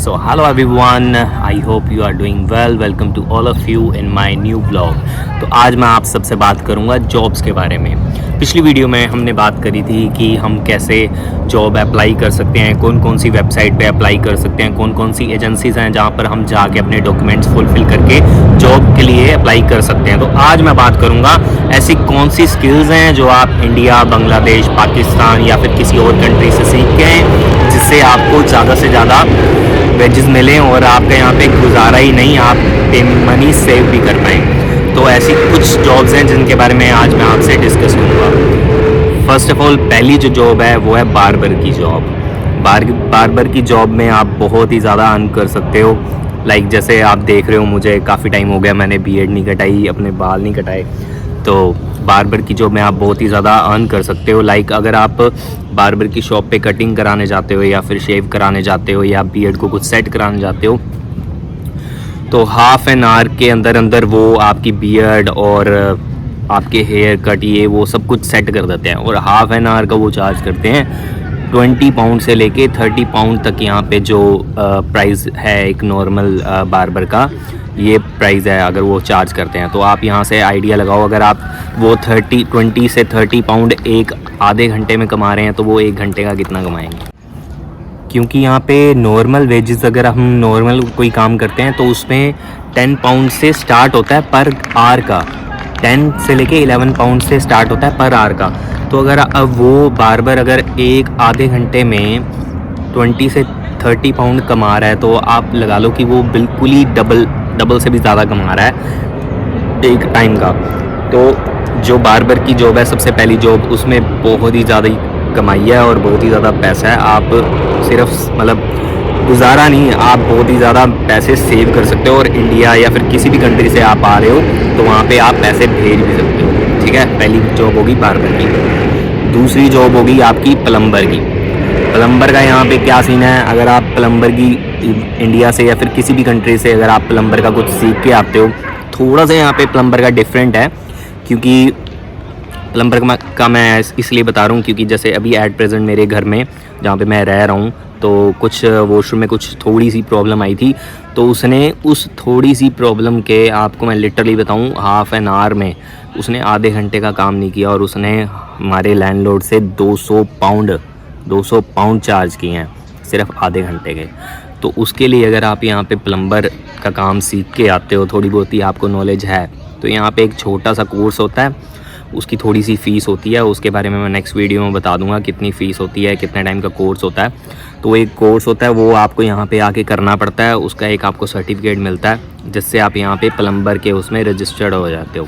So hello everyone, I hope you are doing well. Welcome to all of you in my new vlog. तो आज मैं आप सबसे बात करूंगा जॉब्स के बारे में। पिछली वीडियो में हमने बात करी थी कि हम कैसे जॉब अप्लाई कर सकते हैं, कौन कौन सी वेबसाइट पे अप्लाई कर सकते हैं, कौन कौन सी एजेंसीज़ हैं जहां पर हम जाके अपने डॉक्यूमेंट्स फुलफ़िल करके जॉब के लिए अप्लाई कर सकते हैं। तो आज मैं बात करूँगा ऐसी कौन सी स्किल्स हैं जो आप इंडिया, बांग्लादेश, पाकिस्तान या फिर किसी और कंट्री से सीख के हैं, जिससे आपको ज़्यादा से ज़्यादा वेजेस मिलें और आपका यहाँ पे गुजारा ही नहीं, आप मनी सेव भी कर पाएँ। तो ऐसी कुछ जॉब्स हैं जिनके बारे में आज मैं आपसे डिस्कस करूँगा। फ़र्स्ट ऑफ़ ऑल पहली जो जॉब है वो है बार्बर की जॉब। बार्बर की जॉब में आप बहुत ही ज़्यादा अर्न कर सकते हो। लाइक जैसे आप देख रहे हो, मुझे काफ़ी टाइम हो गया, मैंने बीएड नहीं कटाई, अपने बाल नहीं कटाए, तो बार्बर की जॉब में आप बहुत ही ज़्यादा अर्न कर सकते हो। लाइक अगर आप बार्बर की शॉप पे कटिंग कराने जाते हो या फिर शेव कराने जाते हो या बीएड को कुछ सेट कराने जाते हो, तो हाफ एन आवर के अंदर अंदर वो आपकी बियर्ड और आपके हेयर कट ये वो सब कुछ सेट कर देते हैं। और हाफ एन आवर का वो चार्ज करते हैं 20 पाउंड से लेके 30 पाउंड तक। यहाँ पे जो प्राइस है एक नॉर्मल बार्बर का, ये प्राइस है अगर वो चार्ज करते हैं। तो आप यहाँ से आइडिया लगाओ, अगर आप वो 20 से 30 पाउंड एक आधे घंटे में कमा रहे हैं तो वो एक घंटे का कितना कमाएंगे। क्योंकि यहाँ पे नॉर्मल वेजेस अगर हम नॉर्मल कोई काम करते हैं तो उसमें 10 पाउंड से स्टार्ट होता है पर आवर का, 10 से लेके 11 पाउंड से स्टार्ट होता है पर आवर का। तो अगर अब वो बार्बर अगर एक आधे घंटे में 20 से 30 पाउंड कमा रहा है तो आप लगा लो कि वो बिल्कुल ही डबल से भी ज़्यादा कमा रहा है एक टाइम का। तो जो बार्बर की जॉब है सबसे पहली जॉब, उसमें बहुत ही ज़्यादा कमाई है और बहुत ही ज़्यादा पैसा है। आप सिर्फ मतलब गुजारा नहीं, आप बहुत ही ज़्यादा पैसे सेव कर सकते हो। और इंडिया या फिर किसी भी कंट्री से आप आ रहे हो तो वहाँ पे आप पैसे भेज भी सकते हो। ठीक है, पहली जॉब होगी बार्बर की। दूसरी जॉब होगी आपकी प्लम्बर की। प्लम्बर का यहाँ पे क्या सीन है, अगर आप प्लम्बर की इंडिया से या फिर किसी भी कंट्री से अगर आप प्लम्बर का कुछ सीख के आते हो, थोड़ा सा यहाँ पे प्लम्बर का डिफरेंट है। क्योंकि प्लम्बर का मैं इसलिए बता रहा हूँ क्योंकि जैसे अभी एट प्रेजेंट मेरे घर में जहाँ पे मैं रह रहा हूँ तो कुछ वॉशरूम में कुछ थोड़ी सी प्रॉब्लम आई थी। तो उसने उस थोड़ी सी प्रॉब्लम के, आपको मैं लिटरली बताऊँ, हाफ एन आवर में उसने आधे घंटे का काम नहीं किया और उसने हमारे लैंडलॉर्ड से 200 पाउंड चार्ज किए हैं सिर्फ आधे घंटे के। तो उसके लिए अगर आप यहाँ पे प्लम्बर का काम सीख के आते हो, थोड़ी बहुत ही आपको नॉलेज है, तो यहाँ पे एक छोटा सा कोर्स होता है, उसकी थोड़ी सी फ़ीस होती है। उसके बारे में मैं नेक्स्ट वीडियो में बता दूंगा कितनी फ़ीस होती है, कितने टाइम का कोर्स होता है। तो एक कोर्स होता है वो आपको यहाँ पे आके करना पड़ता है, उसका एक आपको सर्टिफिकेट मिलता है जिससे आप यहाँ पे प्लम्बर के उसमें रजिस्टर्ड हो जाते हो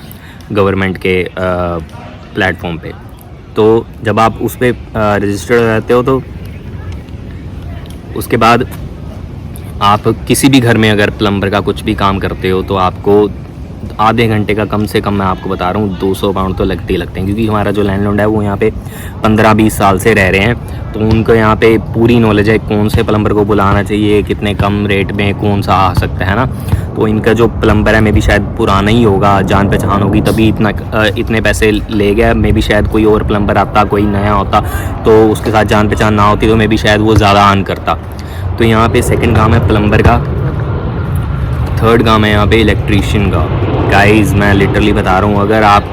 गवर्नमेंट के प्लेटफॉर्म पे। तो जब आप उस पर रजिस्टर्ड हो जाते हो तो उसके बाद आप किसी भी घर में अगर प्लम्बर का कुछ भी काम करते हो तो आपको आधे घंटे का कम से कम, मैं आपको बता रहा हूँ, 200 पाउंड तो लगते ही लगते हैं। क्योंकि हमारा जो लैंडलॉर्ड है वो यहाँ पे 15-20 साल से रह रहे हैं, तो उनको यहाँ पे पूरी नॉलेज है कौन से प्लम्बर को बुलाना चाहिए, कितने कम रेट में कौन सा आ सकता है ना। तो इनका जो प्लम्बर है मे भी शायद पुराना ही होगा, जान पहचान होगी तभी इतने पैसे ले गया। मे भी शायद कोई और प्लम्बर आता, कोई नया होता तो उसके साथ जान पहचान ना होती तो मे भी शायद वो ज़्यादा अर्न करता। तो यहाँ पे सेकंड काम है प्लम्बर का। थर्ड काम है यहाँ पे इलेक्ट्रीशियन का। गाइस मैं लिटरली बता रहा हूँ, अगर आप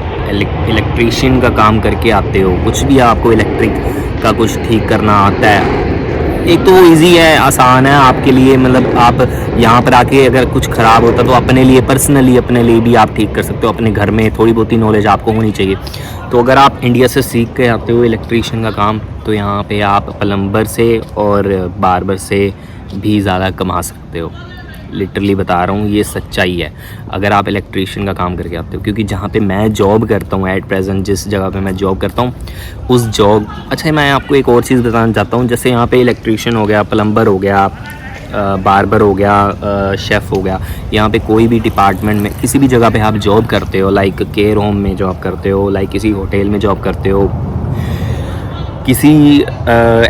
इलेक्ट्रीशियन का काम करके आते हो, कुछ भी आपको इलेक्ट्रिक का कुछ ठीक करना आता है, एक तो वो ईजी है, आसान है आपके लिए। मतलब आप यहाँ पर आके अगर कुछ ख़राब होता तो अपने लिए पर्सनली अपने लिए भी आप ठीक कर सकते हो। अपने घर में थोड़ी बहुत ही नॉलेज आपको होनी चाहिए। तो अगर आप इंडिया से सीख के आते हो इलेक्ट्रीशियन का काम, तो यहाँ पे आप प्लम्बर से और बार्बर से भी ज़्यादा कमा सकते हो। लिटरली बता रहा हूँ, ये सच्चाई है अगर आप इलेक्ट्रीशियन का काम करके आते हो। क्योंकि जहाँ पे मैं जॉब करता हूँ एट प्रेजेंट, जिस जगह पे मैं जॉब करता हूँ उस जॉब, अच्छा मैं आपको एक और चीज़ बताना चाहता हूँ। जैसे यहाँ पे इलेक्ट्रीशियन हो गया, प्लम्बर हो गया, बार्बर हो गया, शेफ़ हो गया, यहाँ पे कोई भी डिपार्टमेंट में किसी भी जगह पे आप जॉब करते हो, लाइक केयर होम में जॉब करते हो, लाइक किसी होटल में जॉब करते हो, किसी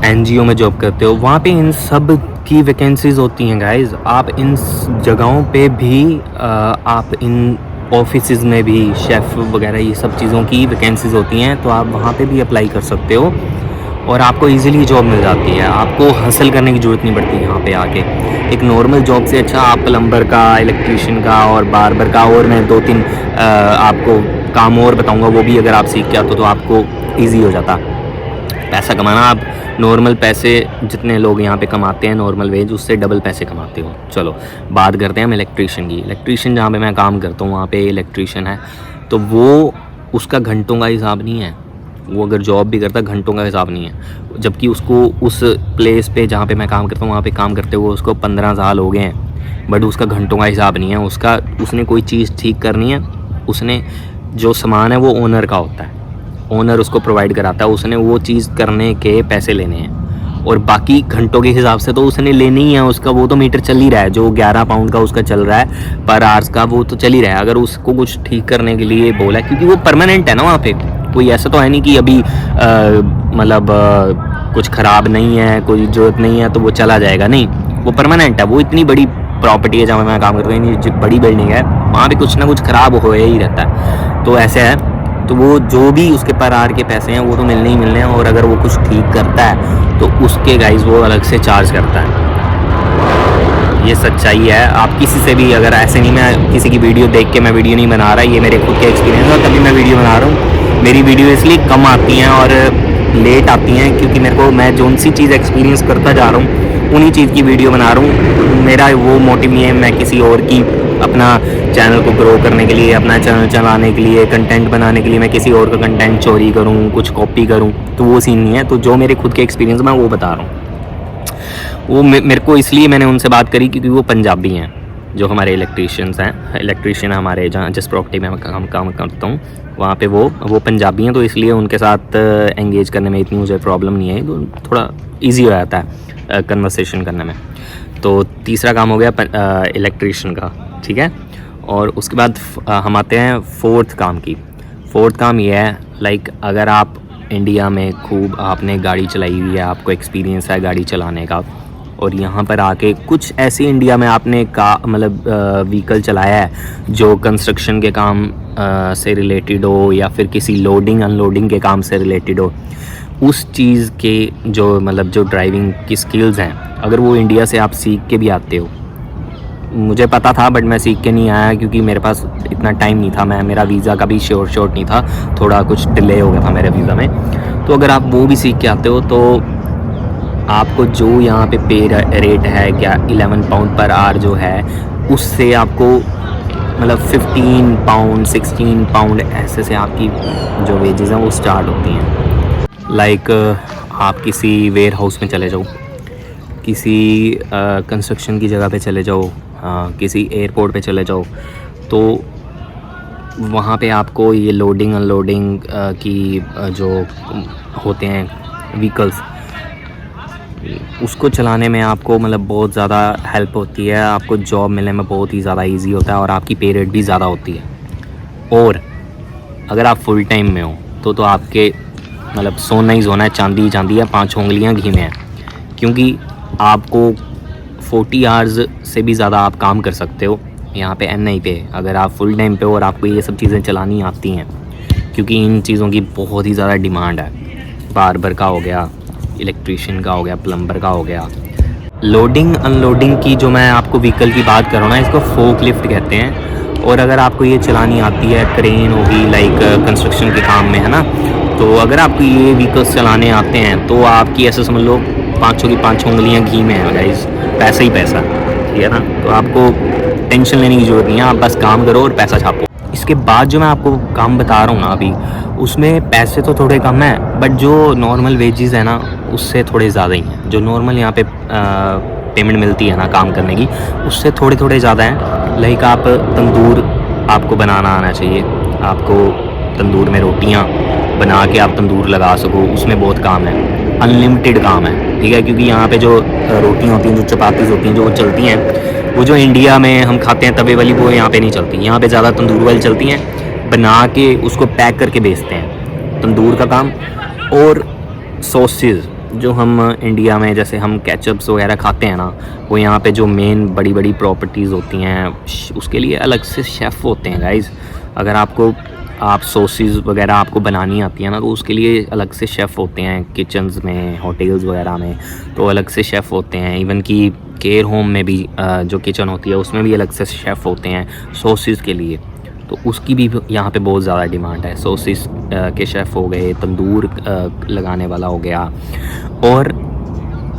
एनजीओ में जॉब करते हो, वहाँ पे इन सब की वैकेंसीज़ होती हैं गाइस। आप इन जगहों पे भी आप इन ऑफिसेज में भी शेफ़ वगैरह ये सब चीज़ों की वैकेंसीज़ होती हैं, तो आप वहाँ पे भी अप्लाई कर सकते हो। और आपको इजीली जॉब मिल जाती है, आपको हसल करने की ज़रूरत नहीं पड़ती यहाँ पे आके। एक नॉर्मल जॉब से अच्छा आप प्लम्बर का, इलेक्ट्रीशियन का और बार्बर का, और मैं 2-3 आपको काम और बताऊँगा, वो भी अगर आप सीख के आते हो तो आपको ईजी हो जाता पैसा कमाना। आप नॉर्मल पैसे जितने लोग यहाँ पे कमाते हैं नॉर्मल वेज, उससे डबल पैसे कमाते हो। चलो बात करते हैं हम इलेक्ट्रीशियन की। इलेक्ट्रीशियन जहाँ पे मैं काम करता हूँ वहाँ पे इलेक्ट्रीशियन है, तो वो उसका घंटों का हिसाब नहीं है। वो अगर जॉब भी करता है घंटों का हिसाब नहीं है, जबकि उसको उस प्लेस पे जहाँ पे मैं काम करता हूँ वहाँ पे काम करते हुए उसको 15 साल हो गए हैं, बट उसका घंटों का हिसाब नहीं है। उसने कोई चीज़ ठीक करनी है, उसने जो सामान है वो ओनर का होता है, ओनर उसको प्रोवाइड कराता है, उसने वो चीज़ करने के पैसे लेने हैं, और बाकी घंटों के हिसाब से तो उसने लेनी ही है। उसका वो तो मीटर चल ही रहा है, जो 11 पाउंड का उसका चल रहा है पर आवर्स का, वो तो चल ही रहा है। अगर उसको कुछ ठीक करने के लिए बोला है, क्योंकि वो परमानेंट है ना वहाँ पे, कोई ऐसा तो है नहीं कि अभी मतलब कुछ ख़राब नहीं है, कोई ज़रूरत नहीं है तो वो चला जाएगा, नहीं, वो परमानेंट है। वो इतनी बड़ी प्रॉपर्टी है जहाँ मैं काम करता हूँ, इतनी बड़ी बिल्डिंग है, वहाँ पे कुछ ना कुछ ख़राब हो ही रहता है। तो ऐसे है, तो वो जो भी उसके पर आर के पैसे हैं वो तो मिलने ही मिलने हैं, और अगर वो कुछ ठीक करता है तो उसके गाइस वो अलग से चार्ज करता है। ये सच्चाई है। आप किसी से भी, अगर ऐसे नहीं, मैं किसी की वीडियो देख के मैं वीडियो नहीं बना रहा, ये मेरे खुद के एक्सपीरियंस है, तभी मैं वीडियो बना रहा हूँ। मेरी वीडियो इसलिए कम आती हैं और लेट आती हैं क्योंकि मैं जो सी चीज़ एक्सपीरियंस करता जा रहा हूँ उन्हीं चीज़ की वीडियो बना रहा हूँ। मेरा वो मोटिव नहीं है मैं किसी और की अपना चैनल को ग्रो करने के लिए, अपना चैनल चलाने के लिए, कंटेंट बनाने के लिए मैं किसी और का कंटेंट चोरी करूँ, कुछ कॉपी करूँ, तो वो सीन नहीं है। तो जो मेरे खुद के एक्सपीरियंस मैं वो बता रहा हूँ। वो मेरे को इसलिए मैंने उनसे बात करी क्योंकि वो पंजाबी हैं, जो हमारे इलेक्ट्रीशियंस हैं। इलेक्ट्रीशियन हमारे जहाँ जिस प्रॉपर्टी में मैं काम करता हूँ वहाँ पे वो पंजाबी हैं, तो इसलिए उनके साथ एंगेज करने में इतनी मुझे प्रॉब्लम नहीं है, तो थोड़ा इजी हो जाता है कन्वर्सेशन करने में। तो तीसरा काम हो गया इलेक्ट्रीशियन का, ठीक है। और उसके बाद हम आते हैं फोर्थ काम ये है, लाइक अगर आप इंडिया में खूब आपने गाड़ी चलाई हुई है, आपको एक्सपीरियंस है गाड़ी चलाने का, और यहाँ पर आके कुछ ऐसे इंडिया में आपने व्हीकल चलाया है जो कंस्ट्रक्शन के काम से रिलेटेड हो, या फिर किसी लोडिंग अनलोडिंग के काम से रिलेटेड हो, उस चीज़ के जो ड्राइविंग की स्किल्स हैं, अगर वो इंडिया से आप सीख के भी आते हो, मुझे पता था बट मैं सीख के नहीं आया क्योंकि मेरे पास इतना टाइम नहीं था, मेरा वीज़ा का भी शॉर्ट नहीं था, थोड़ा कुछ डिले हो गया था मेरे वीज़ा में। तो अगर आप वो भी सीख के आते हो तो आपको जो यहाँ पे पे रेट है क्या 11 पाउंड पर आवर जो है, उससे आपको 15 पाउंड 16 पाउंड ऐसे से आपकी जो वेजेस हैं वो स्टार्ट होती हैं। लाइक आप किसी वेयर हाउस में चले जाओ, किसी कंस्ट्रक्शन की जगह पे चले जाओ, किसी एयरपोर्ट पे चले जाओ, तो वहाँ पे आपको ये लोडिंग अनलोडिंग की जो होते हैं व्हीकल्स, उसको चलाने में आपको बहुत ज़्यादा हेल्प होती है, आपको जॉब मिलने में बहुत ही ज़्यादा इजी होता है, और आपकी पे रेट भी ज़्यादा होती है। और अगर आप फुल टाइम में हो तो आपके सोना ही सोना है, चांदी ही चांदी है, 5 उंगलियां घी में है, क्योंकि आपको 40 आवर्स से भी ज़्यादा आप काम कर सकते हो यहाँ पे NI पे, अगर आप फुल टाइम पे हो और आपको ये सब चीज़ें चलानी आती हैं, क्योंकि इन चीज़ों की बहुत ही ज़्यादा डिमांड है। बार्बर का हो गया, इलेक्ट्रीशियन का हो गया, प्लम्बर का हो गया। लोडिंग अनलोडिंग की जो मैं आपको व्हीकल की बात कर रहा हूँ ना, इसको फोक लिफ्ट कहते हैं। और अगर आपको ये चलानी आती है, क्रेन होगी लाइक कंस्ट्रक्शन के काम में, है ना, तो अगर आपको ये व्हीकल्स चलाने आते हैं तो आपकी ऐसे समझ लो 5 की 5 उंगलियाँ घी में है गाइस, पैसा ही पैसा, ठीक है ना। तो आपको टेंशन लेने की ज़रूरत नहीं है, आप बस काम करो और पैसा छापो। इसके बाद जो मैं आपको काम बता रहा हूँ ना अभी, उसमें पैसे तो थोड़े कम हैं, बट जो नॉर्मल वेजेस है ना उससे थोड़े ज़्यादा ही हैं। जो नॉर्मल यहाँ पे पेमेंट मिलती है ना काम करने की, उससे थोड़े ज़्यादा हैं। लाइक आप तंदूर आपको बनाना आना चाहिए, आपको तंदूर में रोटियाँ बना के आप तंदूर लगा सको, उसमें बहुत काम है, अनलिमिटेड काम है, ठीक है। क्योंकि यहाँ पे जो रोटियाँ होती हैं, जो चपातीज़ होती हैं, जो चलती हैं, वो जो इंडिया में हम खाते हैं तवे वाली, वो यहाँ पे नहीं चलती। यहाँ पे ज़्यादा तंदूर वाली चलती हैं, बना के उसको पैक करके बेचते हैं, तंदूर का काम। और सॉसेज जो हम इंडिया में जैसे हम केचप्स वगैरह खाते हैं ना, वो यहाँ पे जो मेन बड़ी बड़ी प्रॉपर्टीज़ होती हैं उसके लिए अलग से शेफ़ होते हैं गाइस। अगर आपको आप सॉसेस वगैरह आपको बनानी आती है ना, तो उसके लिए अलग से शेफ़ होते हैं किचन्स में, होटल्स वगैरह में, तो अलग से शेफ़ होते हैं। इवन कि केयर होम में भी जो किचन होती है उसमें भी अलग से शेफ़ होते हैं सॉसेस के लिए, तो उसकी भी यहाँ पे बहुत ज़्यादा डिमांड है। सॉसेस के शेफ़ हो गए, तंदूर लगाने वाला हो गया, और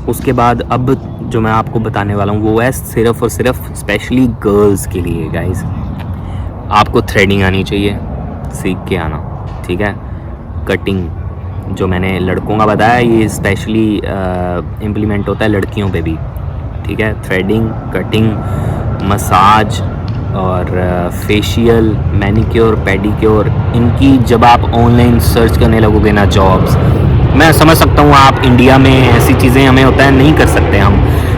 उसके बाद अब जो मैं आपको बताने वाला हूँ वो है सिर्फ़ और सिर्फ स्पेशली गर्ल्स के लिए गाइस। आपको थ्रेडिंग आनी चाहिए, सीख के आना, ठीक है। कटिंग जो मैंने लड़कों का बताया ये स्पेशली इम्प्लीमेंट होता है लड़कियों पे भी, ठीक है। थ्रेडिंग, कटिंग, मसाज और फेशियल, मैनिक्योर, पेडिक्योर, इनकी जब आप ऑनलाइन सर्च करने लगोगे ना जॉब्स, मैं समझ सकता हूँ आप इंडिया में ऐसी चीज़ें हमें होता है नहीं कर सकते हम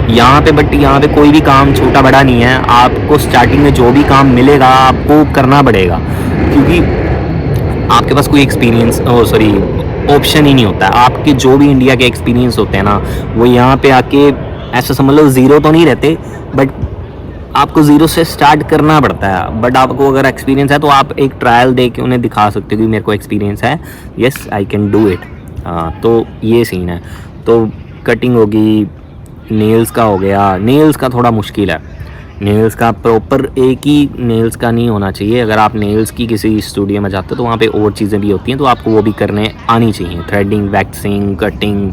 यहाँ पे, बट यहाँ पे कोई भी काम छोटा बड़ा नहीं है। आपको स्टार्टिंग में जो भी काम मिलेगा आपको करना पड़ेगा, क्योंकि आपके पास कोई एक्सपीरियंस ऑप्शन ही नहीं होता है। आपके जो भी इंडिया के एक्सपीरियंस होते हैं ना वो यहाँ पे आके ऐसा समझ लो ज़ीरो तो नहीं रहते, बट आपको ज़ीरो से स्टार्ट करना पड़ता है। बट आपको अगर एक्सपीरियंस है तो आप एक ट्रायल दे के उन्हें दिखा सकते हो कि मेरे को एक्सपीरियंस है, yes I can do it. तो ये सीन है। तो कटिंग होगी, नेल्स का हो गया। नेल्स का थोड़ा मुश्किल है, नेल्स का प्रॉपर एक ही नेल्स का नहीं होना चाहिए। अगर आप नेल्स की किसी स्टूडियो में जाते हो तो वहाँ पे और चीज़ें भी होती हैं, तो आपको वो भी करने आनी चाहिए। थ्रेडिंग, वैक्सिंग, कटिंग,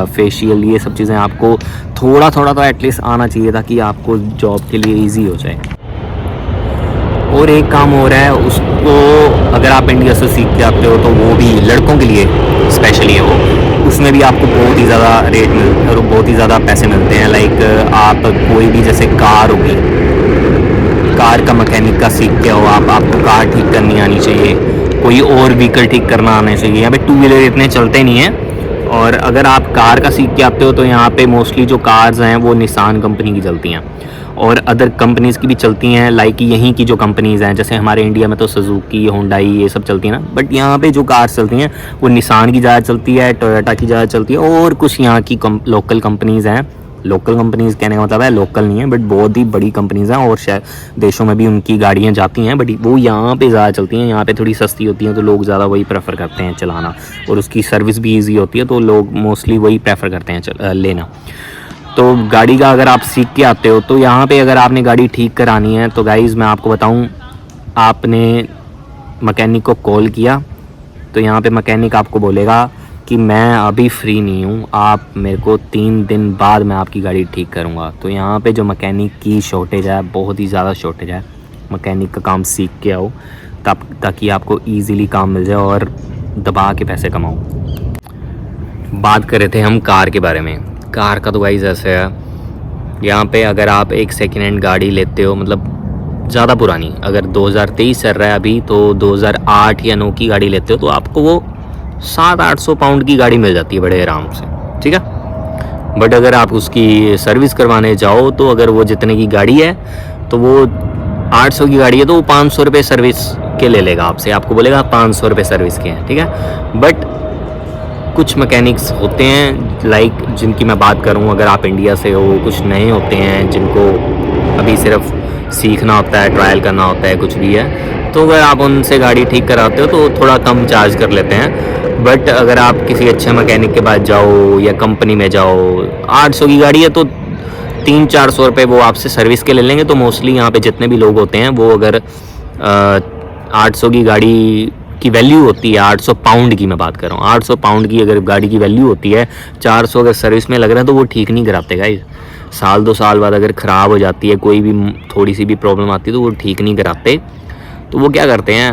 फेशियल, ये सब चीज़ें आपको थोड़ा थोड़ा तो एटलीस्ट आना चाहिए ताकि आपको जॉब के लिए ईजी हो जाए। और एक काम हो रहा है, उसको अगर आप इंडिया से सीख के आते हो तो वो भी लड़कों के लिए स्पेशली है वो, उसमें भी आपको बहुत ही ज़्यादा रेट मिल और बहुत ही ज़्यादा पैसे मिलते हैं। लाइक आप कोई भी जैसे कार होगी, कार का मैकेनिक का सीख के हो आप, आपको कार ठीक करनी आनी चाहिए, कोई और व्हीकल ठीक करना आना चाहिए। यहाँ पे टू व्हीलर इतने चलते नहीं हैं, और अगर आप कार का सीख के आते हो तो यहाँ पे मोस्टली जो कार्स हैं वो निसान कंपनी की चलती हैं, और अदर कंपनीज़ की भी चलती हैं। लाइक यहीं की जो कंपनीज़ हैं, जैसे हमारे इंडिया में तो सुजुकी, होंडाई, ये सब चलती हैं ना, बट यहाँ पे जो कार्स चलती हैं वो निसान की ज़्यादा चलती है, टोयोटा की ज़्यादा चलती है, और कुछ यहाँ की लोकल कंपनीज़ हैं। लोकल कंपनीज़ कहने का मतलब है लोकल नहीं है, बट बहुत ही बड़ी कंपनीज़ हैं, और शायद देशों में भी उनकी गाड़ियाँ जाती हैं, बट वो यहाँ पे ज़्यादा चलती हैं। यहाँ पे थोड़ी सस्ती होती हैं तो लोग ज़्यादा वही प्रेफर करते हैं चलाना, और उसकी सर्विस भी ईजी होती है तो लोग मोस्टली वही प्रेफर करते हैं लेना। तो गाड़ी का अगर आप सीख के आते हो तो यहाँ पे अगर आपने गाड़ी ठीक करानी है तो गाइज़ मैं आपको बताऊँ, आपने मैकेनिक को कॉल किया तो यहाँ पे मैकेनिक आपको बोलेगा कि मैं अभी फ्री नहीं हूँ, आप मेरे को 3 दिन बाद मैं आपकी गाड़ी ठीक करूँगा। तो यहाँ पे जो मैकेनिक की शॉर्टेज है, बहुत ही ज़्यादा शॉर्टेज है। मैकेनिक का काम सीख के आओ ताकि आपको ईज़िली काम मिल जाए और दबा के पैसे कमाओ। बात कर रहे थे हम कार के बारे में। कार का तो गाइस ऐसे है, यहाँ पे अगर आप एक सेकेंड हैंड गाड़ी लेते हो, मतलब ज़्यादा पुरानी, अगर 2023 चल रहा है अभी तो 2008 या 9 की गाड़ी लेते हो तो आपको वो 700-800 पाउंड की गाड़ी मिल जाती है बड़े आराम से, ठीक है। बट अगर आप उसकी सर्विस करवाने जाओ तो अगर वो जितने की गाड़ी है तो वो 800 की गाड़ी है तो वो 500 रुपये सर्विस के ले लेगा आपसे, आपको बोलेगा 500 रुपये सर्विस के हैं, ठीक है। बट कुछ मैकेनिक्स होते हैं लाइक जिनकी मैं बात करूं, अगर आप इंडिया से हो, कुछ नए होते हैं जिनको अभी सिर्फ सीखना होता है, ट्रायल करना होता है, कुछ भी है, तो अगर आप उनसे गाड़ी ठीक कराते हो तो थोड़ा कम चार्ज कर लेते हैं। बट अगर आप किसी अच्छे मैकेनिक के पास जाओ या कंपनी में जाओ, 800 की गाड़ी है तो 300-400 रुपये वो आपसे सर्विस के ले लेंगे। तो मोस्टली यहाँ पे जितने भी लोग होते हैं वो अगर 800 की गाड़ी की वैल्यू होती है, 800 पाउंड की मैं बात कर रहा हूँ, 800 पाउंड की अगर गाड़ी की वैल्यू होती है, 400 अगर सर्विस में लग रहा है तो वो ठीक नहीं कराते गाइस। साल 2 साल बाद अगर ख़राब हो जाती है, कोई भी थोड़ी सी भी प्रॉब्लम आती है तो वो ठीक नहीं कराते। तो वो क्या करते हैं,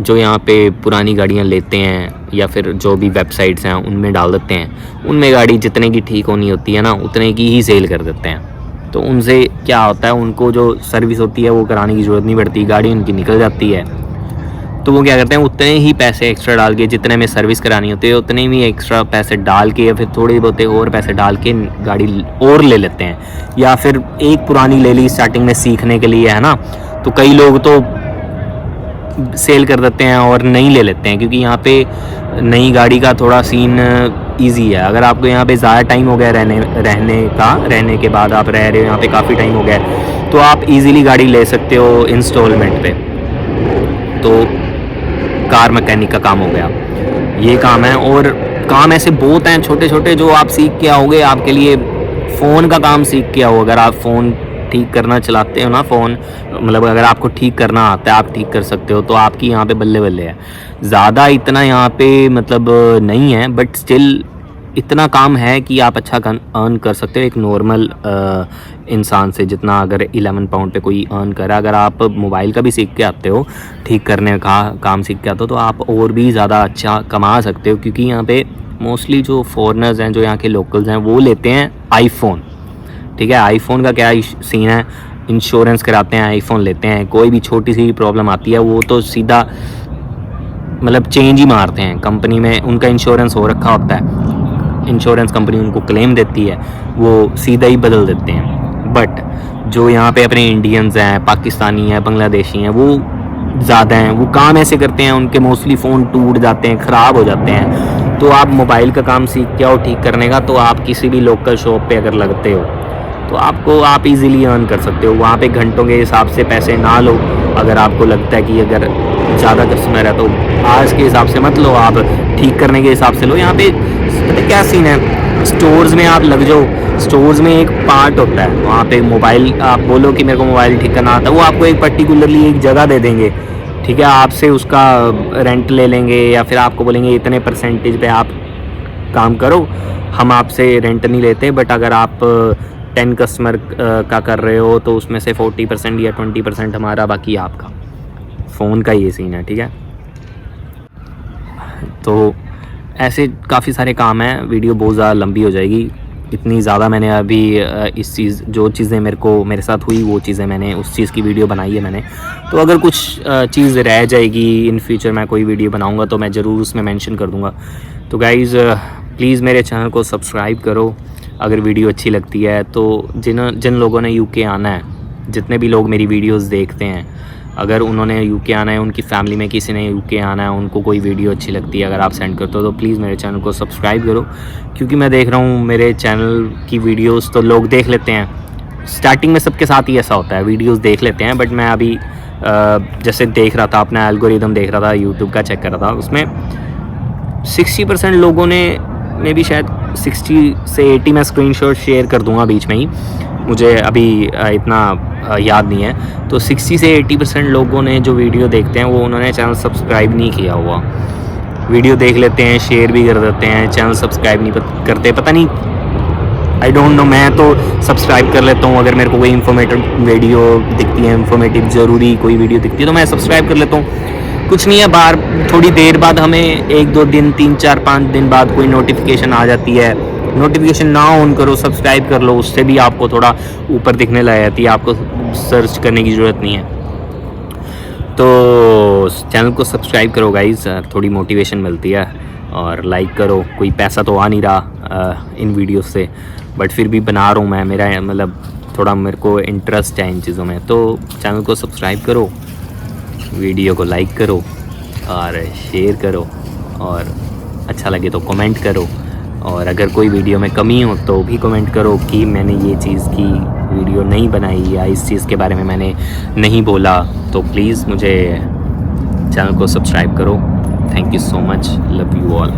जो यहाँ पे पुरानी गाड़ियाँ लेते हैं या फिर जो भी वेबसाइट्स हैं उनमें डाल देते हैं, उनमें गाड़ी जितने की ठीक होनी होती है ना उतने की ही सेल कर देते हैं। तो उनसे क्या होता है, उनको जो सर्विस होती है वो कराने की ज़रूरत नहीं पड़ती, गाड़ी उनकी निकल जाती है। तो वो क्या करते हैं, उतने ही पैसे एक्स्ट्रा डाल के, जितने में सर्विस करानी होती है उतने भी एक्स्ट्रा पैसे डाल के या फिर थोड़े बहुत और पैसे डाल के गाड़ी और ले लेते हैं। या फिर एक पुरानी ले ली स्टार्टिंग में सीखने के लिए, है ना, तो कई लोग तो सेल कर देते हैं और नहीं ले लेते हैं, क्योंकि यहाँ पे नई गाड़ी का थोड़ा सीन इजी है। अगर आपको यहाँ पे ज़्यादा टाइम हो गया रहने के बाद आप रह रहे हो यहाँ पे काफ़ी टाइम हो गया, तो आप इजीली गाड़ी ले सकते हो इंस्टॉलमेंट पे। तो कार मैकेनिक का काम हो गया, ये काम है। और काम ऐसे बहुत हैं छोटे छोटे जो आप सीख के आओगे। आपके लिए फ़ोन का काम सीख के आओ, अगर आप फ़ोन ठीक करना चलाते हो ना, फ़ोन मतलब अगर आपको ठीक करना आता है, आप ठीक कर सकते हो, तो आपकी यहाँ पे बल्ले बल्ले है। ज़्यादा इतना यहाँ पे मतलब नहीं है, बट स्टिल इतना काम है कि आप अच्छा अर्न कर सकते हो एक नॉर्मल इंसान से, जितना अगर 11 पाउंड पे कोई अर्न करे। अगर आप मोबाइल का भी सीख के आते हो, ठीक करने का काम सीख के आते हो, तो आप और भी ज़्यादा अच्छा कमा सकते हो। क्योंकि यहाँ पे मोस्टली जो फॉरेनर्स हैं, जो यहाँ के लोकल्स हैं, वो लेते हैं आईफोन। ठीक है, आईफोन का क्या सीन है, इंश्योरेंस कराते हैं, आईफोन लेते हैं। कोई भी छोटी सी प्रॉब्लम आती है वो तो सीधा मतलब चेंज ही मारते हैं। कंपनी में उनका इंश्योरेंस हो रखा होता है, इंश्योरेंस कंपनी उनको क्लेम देती है, वो सीधा ही बदल देते हैं। बट जो यहाँ पे अपने इंडियंस हैं, पाकिस्तानी हैं, बांग्लादेशी हैं, वो ज़्यादा हैं, वो काम ऐसे करते हैं, उनके मोस्टली फ़ोन टूट जाते हैं, ख़राब हो जाते हैं। तो आप मोबाइल का काम सीख के आओ ठीक करने का, तो आप किसी भी लोकल शॉप पे अगर लगते हो तो आप इजीली अर्न कर सकते हो। वहाँ पे घंटों के हिसाब से पैसे ना लो। अगर आपको लगता है कि अगर ज़्यादा कस्टमर है तो आज के हिसाब से मत लो, आप ठीक करने के हिसाब से लो। यहाँ पे पता क्या सीन है, स्टोर्स में आप लग जाओ, स्टोर्स में एक पार्ट होता है, वहाँ पे मोबाइल आप बोलो कि मेरे को मोबाइल ठीक करना आता है, वो आपको एक पर्टिकुलरली एक जगह दे देंगे। ठीक है, आपसे उसका रेंट ले लेंगे, या फिर आपको बोलेंगे इतने परसेंटेज पे आप काम करो, हम आपसे रेंट नहीं लेते। बट अगर आप 10 कस्टमर का कर रहे हो तो उसमें से 40% या 20% हमारा, बाकी आपका। फ़ोन का ये सीन है। ठीक है, तो ऐसे काफ़ी सारे काम हैं। वीडियो बहुत ज़्यादा लंबी हो जाएगी, इतनी ज़्यादा मैंने अभी इस चीज़, जो चीज़ें मेरे साथ हुई वो चीज़ें मैंने उस चीज़ की वीडियो बनाई है मैंने। तो अगर कुछ चीज़ रह जाएगी, इन फ्यूचर मैं कोई वीडियो बनाऊंगा तो मैं ज़रूर उसमें मेंशन कर दूंगा। तो गाइज़ प्लीज़ मेरे चैनल को सब्सक्राइब करो अगर वीडियो अच्छी लगती है। तो जिन लोगों ने यूके आना है, जितने भी लोग मेरी वीडियोस देखते हैं, अगर उन्होंने यूके आना है, उनकी फैमिली में किसी ने यूके आना है, उनको कोई वीडियो अच्छी लगती है, अगर आप सेंड करते हो तो प्लीज़ मेरे चैनल को सब्सक्राइब करो। क्योंकि मैं देख रहा हूँ मेरे चैनल की वीडियोस तो लोग देख लेते हैं, स्टार्टिंग में सबके साथ ही ऐसा होता है, वीडियोस देख लेते हैं। बट मैं अभी जैसे देख रहा था, अपना एल्गोरिदम देख रहा था, यूट्यूब का चेक कर रहा था, उसमें 60% लोगों ने मे भी शायद 60 से 80, मैं स्क्रीनशॉट शेयर कर दूंगा बीच में ही, मुझे अभी इतना याद नहीं है। तो 60 से 80% लोगों ने जो वीडियो देखते हैं वो उन्होंने चैनल सब्सक्राइब नहीं किया हुआ। वीडियो देख लेते हैं, शेयर भी कर देते हैं, चैनल सब्सक्राइब नहीं करते। पता नहीं, आई डोंट नो। मैं तो सब्सक्राइब कर लेता हूँ अगर मेरे को कोई इन्फॉर्मेटिव वीडियो दिखती है, इन्फॉर्मेटिव ज़रूरी कोई वीडियो दिखती है तो मैं सब्सक्राइब कर लेता हूँ। कुछ नहीं है, बाहर थोड़ी देर बाद हमें 1-2 दिन, 3-4-5 दिन बाद कोई नोटिफिकेशन आ जाती है। नोटिफिकेशन ना ऑन करो, सब्सक्राइब कर लो, उससे भी आपको थोड़ा ऊपर दिखने लग जाती है, आपको सर्च करने की ज़रूरत नहीं है। तो चैनल को सब्सक्राइब करो गाइज़, थोड़ी मोटिवेशन मिलती है। और लाइक करो, कोई पैसा तो आ नहीं रहा इन वीडियो से, बट फिर भी बना रहा हूँ मैं, मेरा मतलब थोड़ा मेरे को इंटरेस्ट है इन चीज़ों में। तो चैनल को सब्सक्राइब करो, वीडियो को लाइक करो और शेयर करो, और अच्छा लगे तो कमेंट करो। और अगर कोई वीडियो में कमी हो तो भी कमेंट करो कि मैंने ये चीज़ की वीडियो नहीं बनाई या इस चीज़ के बारे में मैंने नहीं बोला, तो प्लीज़ मुझे चैनल को सब्सक्राइब करो। Thank you so much, love you all.